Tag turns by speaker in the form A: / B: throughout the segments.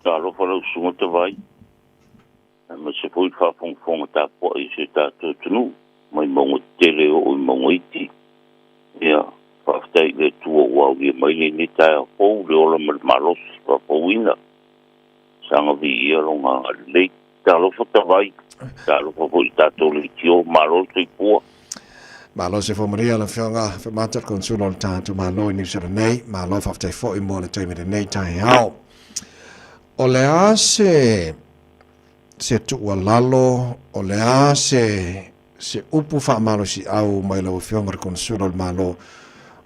A: Talo fala usunga te vai. Ma se foi whawhongwhonga tā po i se tātou tunu. Mai mongo tele o i mongo iti. Ia, whawhtai le tua wau ia mai le ni tae a pou le ola marosi whawhauina. Sanga vi ia longa le talo fata vai. Talo fawhoi tātou le tio marosi i pua.
B: Malo se fomaria la whianga Afemata Consulate o tātou malo i New Zealand nei. Malo whawhtai fo i mua le taimi le nei tae hao. O le a se tuua lalo, o le a se upu whaamalo si au mai lau whionga konsula le malo.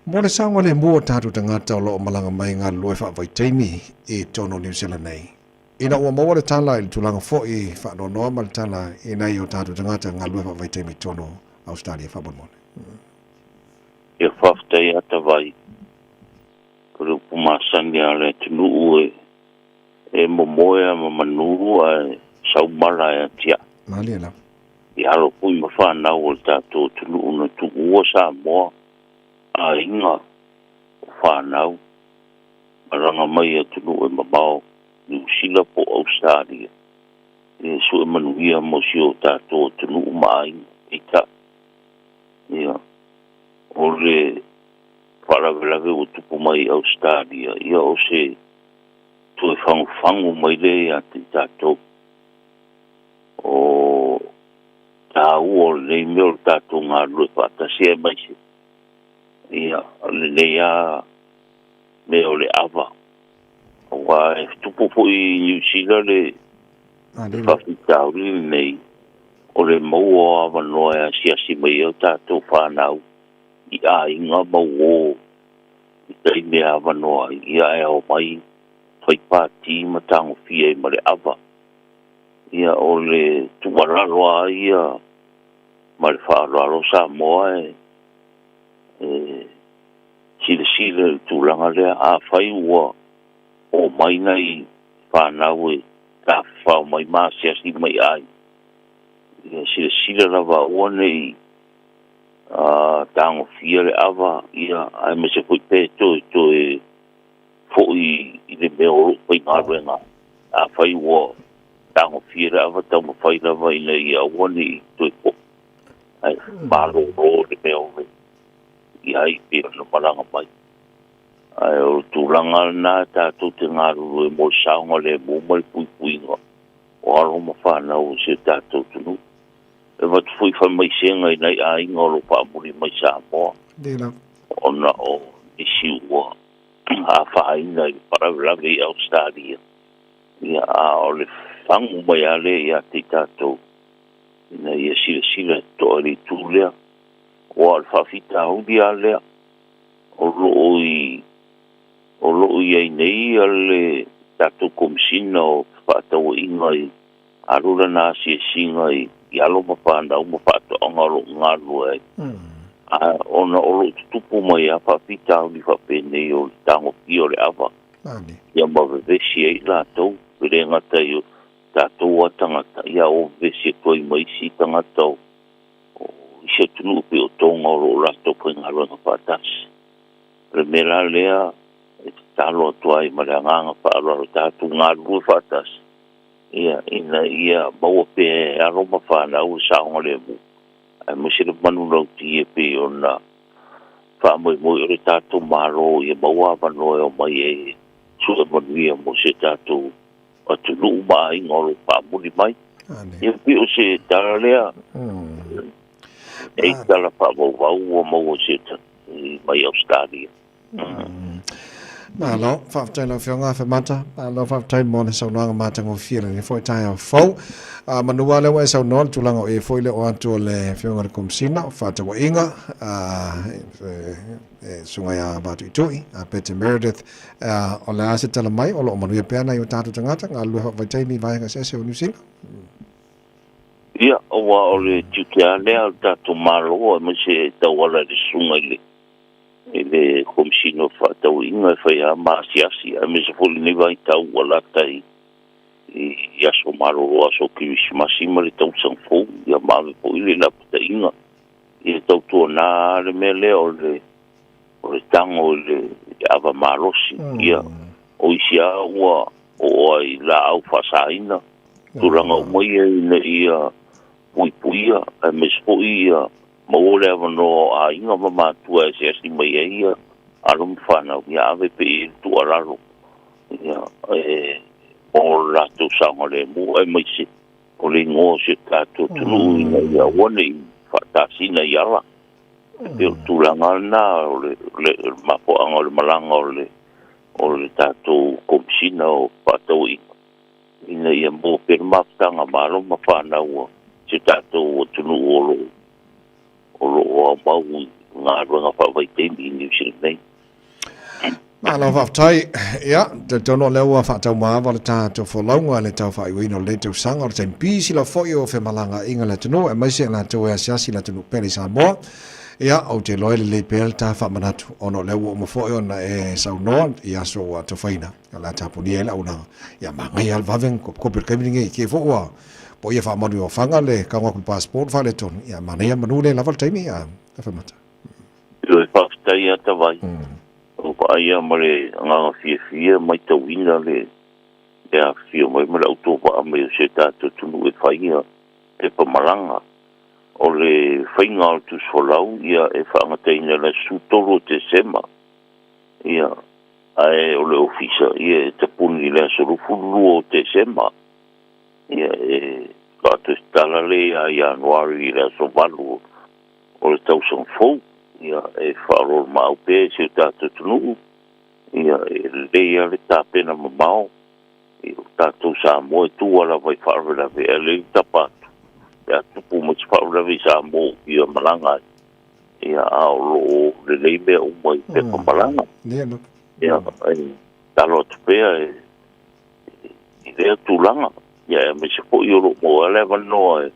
B: Mo le sangwa le mua tātou tangata o loo malanga mai ngā lue whaavai teimi i tono New Zealand nei. Ina ua maua le tala i tulanga fo i whaanonoa ma le tala i nei o tātou tangata ngā lue whaavai teimi tono Australia whaabonone.
A: Ia whawhtai ata vai. Kore upu masani a le tunu ue. E momoea ma manuru a saumara e tia.
B: Mali ala.
A: I halo pui ma whanau o tātou tunu una tu ua Samoa. A inga whanau. Maranga mai a tunu e mamao. New Zealand po Australia. E su e manuia mo si o tātou tunu mai. Ita. Ia. O le wharawelawe o tupu mai Australia. Ia o se tu e whangu mai le a te tātou. O tāu o le meo tātou ngā rue whātasi e mai se. Ia, le lea me o le awa. Wa e tupu po i New Zealand le whawhitau li nei. O le mau o awa noa e siasi mai o tātou whanau. I a inga mau o. I tei me awa noa. I a e o mai. Fai pāti ma tango fia i ma le awa. Ia o le tuararoa ia ma le whaararo Samoa sile tūlanga lea a whai ua o mai nei whanau e ka whao mai māsiasi mai ai. Ia sile rawa ua nei tango fia le awa ia ai me se pui pē toe foi i le meo pai ngā ruenga. A whai ua tango fira awa tau ma whai rawa i nei a wani tui po. Ai, mālo ro le meo me. I ai pira na maranga mai. Ai, o tūlanga nā tātou te ngāru e mo saunga le mo mai pui ngā. O aro ma whanau se tātou tunu. E watu fui whai mai senga i nei a inga o lo whaamuri mai Samoa.
B: Dila.
A: Ona o isi ua. A whaina i parawelawe i Australia. Ia a o le whangu mai ale i a te tātou. Ina ia sila to ali tūlea. O al whawhita hudi alea. O loo i ai nei ale tātou komisina o whaatau inga i arura nā singa i alo ma whanau ma whaatau angaro ngaru ai. Ona olo tupu mai a whawhita hudi whapene o le tango ki o le awa. Ia mawewesi e lātou. Pere ngata i o tātou a tangata. Ia o vesi e toi mai si tangata o isia tunu upe o tonga o lātou pai ngaruanga whātasi. Pere mera lea e talo atua i mare anganga whaararo tātou ngaru whātasi. Ia maua pe aroma whanau saonga le mu. Ai masira manu rauti e pe o na whaamoi moi o le tātou maro i maua wanoe o mai e sua manuia mo se tātou atu nuu mai ngoro whaamuri mai. Ia pe o se tara lea. E tala whaamau wau o mau o se mai Australia.
B: Malo, whaftai lau whionga Afemata, lau whaftai mōne saunoanga mātango whira ni fwoi tai au whau. Manua lewa e saunoa tūlanga o e fwoi le o atu o le whionga le kumsina, whātawa inga, sungai a batu i tui, Peter Meredith, o le ase tala mai, o lo o manuia peana i o tātu tangata, ngā lua hawaitai ni vahenga sese o New Zealand.
A: Ia, owa o le tukia lea o tātu malo, a mese tawala le sungai le. Le komisino whaatau inga whai a maasiasi a me se foli ne vai tau walata i aso maroro aso kiwisimasi ma le tau sangfou ia mawe po i le lapata inga i le tau tua nā le mea lea o le tango le ava marosi ia o isi a ua o ai la au fasaina tulanga o mai na ia puia e me spoia mo le no a inga mama tua se si mai ia alum fana ia ave pe tu alalo ia o la tu sangole mu e mai si o le ngo se ta tu tulu ia woni fa sina ia la pe tulanga na o le mapo angol malanga o le tatu komsina o patoi ina ia mo per maptanga malo mafana o se tatu o tunu o mau ngā runga whawai temi New Zealand nei.
B: Malo whaftai, ia, te tono lewa whatau maawa le tātou wholaunga le tau whaiwino le tau sanga o te mpisi la whoi o whemalanga inga le tunu e maise la tau e asiasi la tunu peri Samoa. Ia, au te loe le pel ta whamanatu ono lewa o mawhoi ona e saunoa ia so a tawhaina la tāpuni e la unanga. Ia mangai alvaveng kopir kemiringe ki e whoua. Po ia whamanu o whanga le kaunga passport whale tonu. Ia manea manu le lawal taimi a Afemata.
A: Io e whaftai ata vai. O aia mare nganga fia mai tawina le a fia mai mara autopa a mai o se tātou tunu e whaia e pamalanga. O le whainga o tu solau ia e whaangateina la sutoro te sema. Ia ae o le ofisa ia e tapuni le sorufuru o te sema. Ia e kato stala le a Januari le sovalu o le tausan fou. Ia e whaaror mau pe se tātou tunu. Ia e leia le tāpena mamao. Ia tātou Samoa e tuala vai whaarwela ve e le tapatu. Ia tupu mati whaarwela ve Samoa ia malanga. Ia aolo le leime o mai pepa malanga. Ia talo tupea i lea tūlanga. Ia me se po i oro mo ele vanoa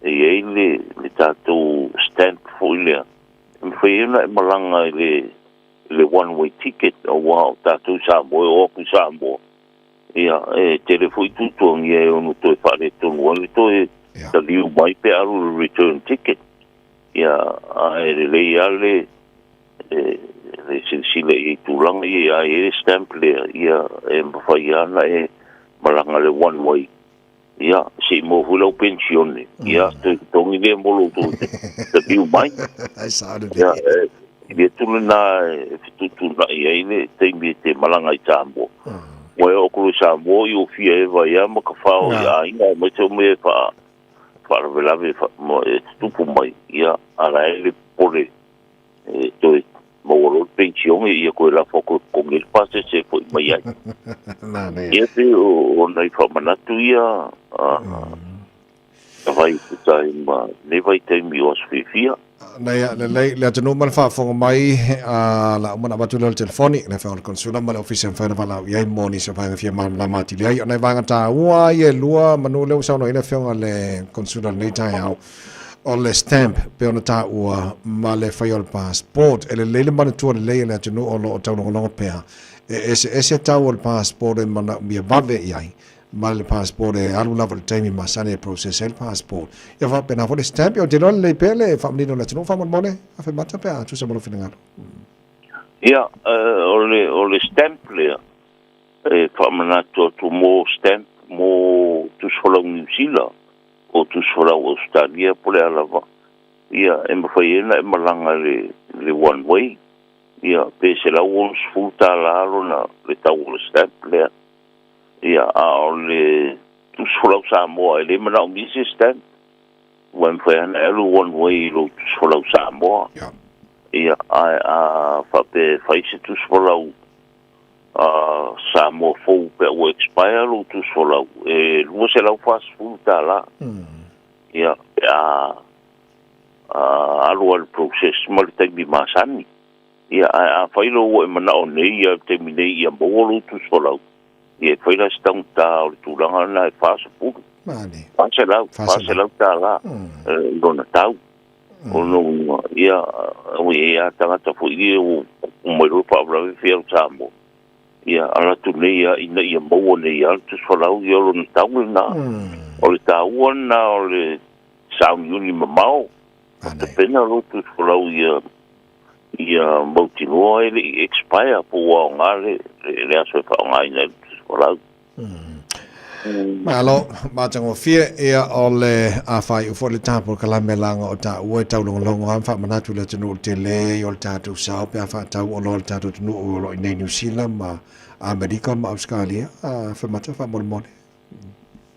A: e le tātou stamp fo i lea. Mwhaina e malanga le one-way ticket o wao tātou Samoa o aku Samoa. Ia e telefoi tutuang ia e onu toi whare tonu wale toi ta liu mai pe aru return ticket. Ia e le ale le silsile i tūlanga ia e stamp lea ia e mwhaiana e malanga le one-way. Ia, si mo hulau pensione. Ia, tongi le molo tu te biu mai. Ia, ia tulu na fitu na ia ile teimi te malanga i Samoa. Moe o kuru Samoa i o fia eva ia ma ka whao ia inga me te o me whaaravelave mo e tupu mai. Ia, ara ele pole toi mawaro pensione ia koe la whako kongil pase se fo i mai ai. Ia te o nei whamanatu ia vai putai ma ne vai teimi o asfifia.
B: Nei le atenu mal whaafonga mai la umana batu le telefoni le whaon konsula ma le ofisi am whaina wala iai moni se whainga fia la mati le ai o nei vanga tā ua ie lua manu leu sauno ina whionga le konsula nei tai au o le stamp pe ona tā ua ma le whaiol passport e le leile mana tua le leile le atenu o lo o tau longa pea ese tau o le passport e mana mia vave iai ma le passport e alu lava le taimi ma sane process el passport ia fa pena fo le stamp o te lona le pele fa mlino le tino fa mone Afemata pe tu se mo finangalo
A: ia o le stamp le e fa mana tu mo stamp mo tu sola New Zealand o tu sola Australia pole alava ia e mawhaiena e malanga le one way ia pe se la ons futa la na le tau le stamp le ia a le tu sola Samoa e le mana o misi stamp wan whaiana elu one way lo tu sola Samoa ia a fa pe faise tu sola Samoa fou pe o expire lo tu sola e luo se la fast futa la ia alu al process mal taimi masani ia a failo e mana o nei ia taimi nei ia mo tu sola ia faila stang ta o tulanga na fast food
B: mane
A: faselau ta la dona tau o no ia o ia tanga ta foi o mo ro pa bra fiel Samoa ia ala tu nei ina ia mo nei al tu sola ia lo tau na o le tau na o le Sound Uni mamau. Te pena rotu skolau ia mautinua ele expire po o ngale le aso fa ngai na skolau.
B: Malo matango fia ia ole a fai u fole tapo kala melanga o ta ue tau longo am fa manatu le tunu te le o tatu sao pe fa tau o lo tatu tunu o lo nei New Zealand ma America ma Australia a fa mata fa mol mol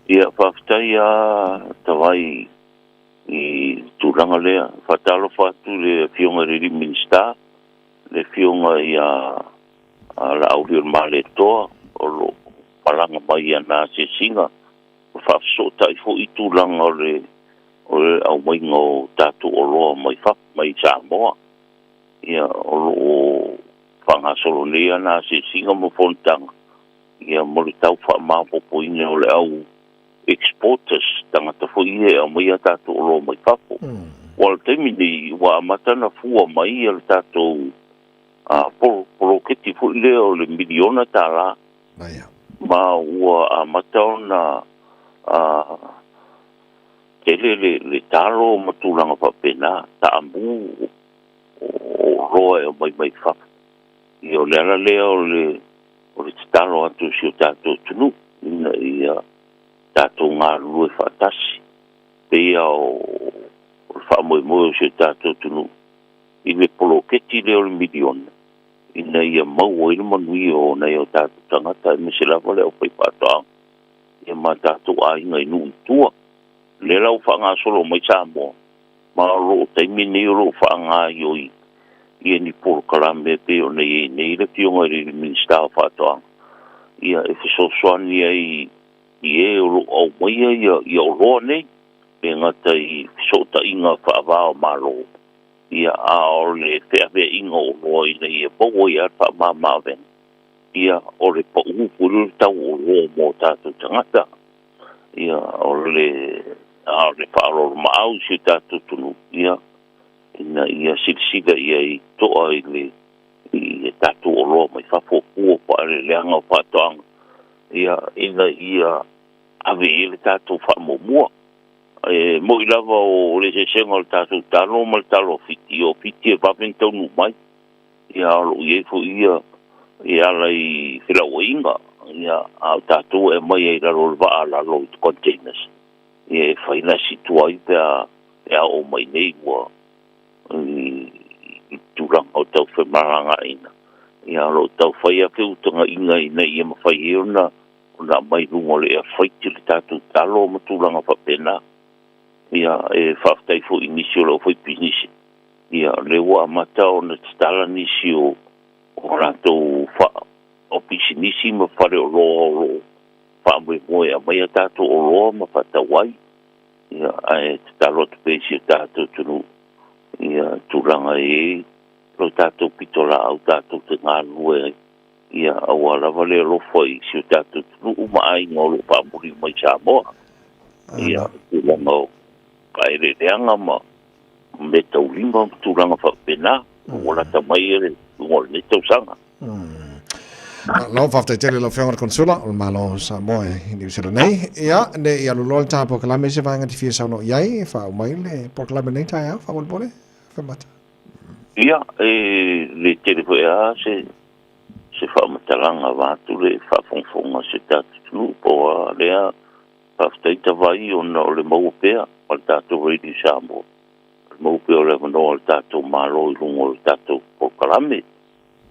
A: ia whaftai a tawai i tūranga lea whatalo whatu le fionga riri minsta le fionga i a la auri o male toa o lo palanga mai ana se singa whafso tai fo i tūranga o le au mai ngō tatu o loa mai Samoa ia o lo whangasolo lea na se singa mo fontanga ia mo le tau wha mapopo ine o le au exporters tangata fo ia o mai tatu o loa mai Faapo wal temini wa matana fua mai al tatu polo keti fo ile o le miliona tala ma ua matana le talo matulanga papena ta ambu o roa o mai Faapo i o le ala lea o le talo atu si o tatu tunu ia tatu ngā lue whatasi pea o whamoe si o tatu tunu i le polo keti leo le miliona ina ia mau ina manui o nei o tatu tangata i mese lava leo pai patoa ia ma tatu a inga inu utua le lau whanga solo mai Samoa ma lo taimi nei o lo whanga ioi ia ni polo kalame pe o nei le fionga i le minsta o patoa ia e fisosoani ai i o au maia ia o roa nei e ngata i sota inga whaavao malo ia a o le wheawe inga o roa ina ia pau ia wha mamawen ia o le pa upuru tau o roa mō tātou tangata ia o le whaaroro maau si tātou tunu ia ina ia silsila ia i toa i le i tātou o roa mai Faapo kua pa le leanga o patoanga ia ina ia ave ele tātou whamomua mo i lava o le sesenga o le tātou talo ma le talo fiti o fiti e wapentau nu mai ia alo i efo ia i ala i whilaua inga ia au tātou e mai e lalo le waa lalo i containers ia e whaina situa i pea o mai nei ua i tūranga o tau whemaranga ina ia alo tau whaia ke utanga inga ina ia mawhai e ona na mai lungo le fight le tatu talo matulanga papena ia e whaftai fo inisio lo foi business ia le wa mata ona stala nisio o rato fa o business ma fare o lo fa mo ia mai tatu o lo ma fata wai ia e talo te pesi tatu tunu ia tulanga e lo tatu pitola au tatu te ngalue ia awala vale lo foi si o tatu tunu mai ngolo pa muri mai Samoa ia tulanga kaire leanga ma me tau lima tulanga fa pena wala tamai ele ngol ne tau sanga
B: lo fafta tele lo fenga Consulate o malo Samoa i New Zealand nei ia ne ia lo lo tapo kala me se vanga ti fisa no iai fa mai le proclame nei taia fa vol bone fa mata
A: ia le tele foi a se fa matalanga va tu le fa fonfonga se tatu tunu po lea paftaita vai ona o le maupea o le tātou radio Samoa. Le maupea o le mano o le tātou malo i lungo o le tātou pokalame.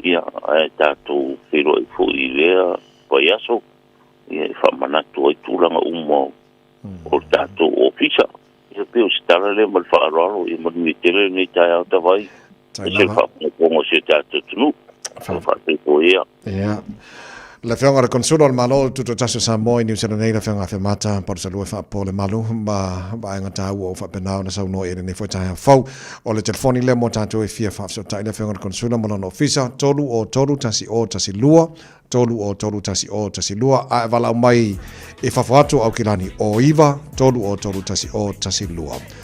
A: Ia e tātou whiro i fo i lea pai aso. Ia e whamanatu ai tūranga umo o le tātou ofisa. Ia peo si tala le mal whaararo i manu i tele nei tai au tawai. E se whapongo se tātou tunu. Whapongo ia.
B: Ia. La fionga re Consulate malo tuto taso Samoa New Zealand nei la fionga Afemata Palusalue Faapo Lemalu ba nga tau o fa penao na sau no e nei foi tai fau o le telefoni le mo tanto e fia fa so tai la fionga Consulate mo no ofisa tolu o tolu tasi o tasi lua tolu o tolu tasi o tasi lua a vala mai e fa fatu au kilani o iva tolu o tolu tasi o tasi lua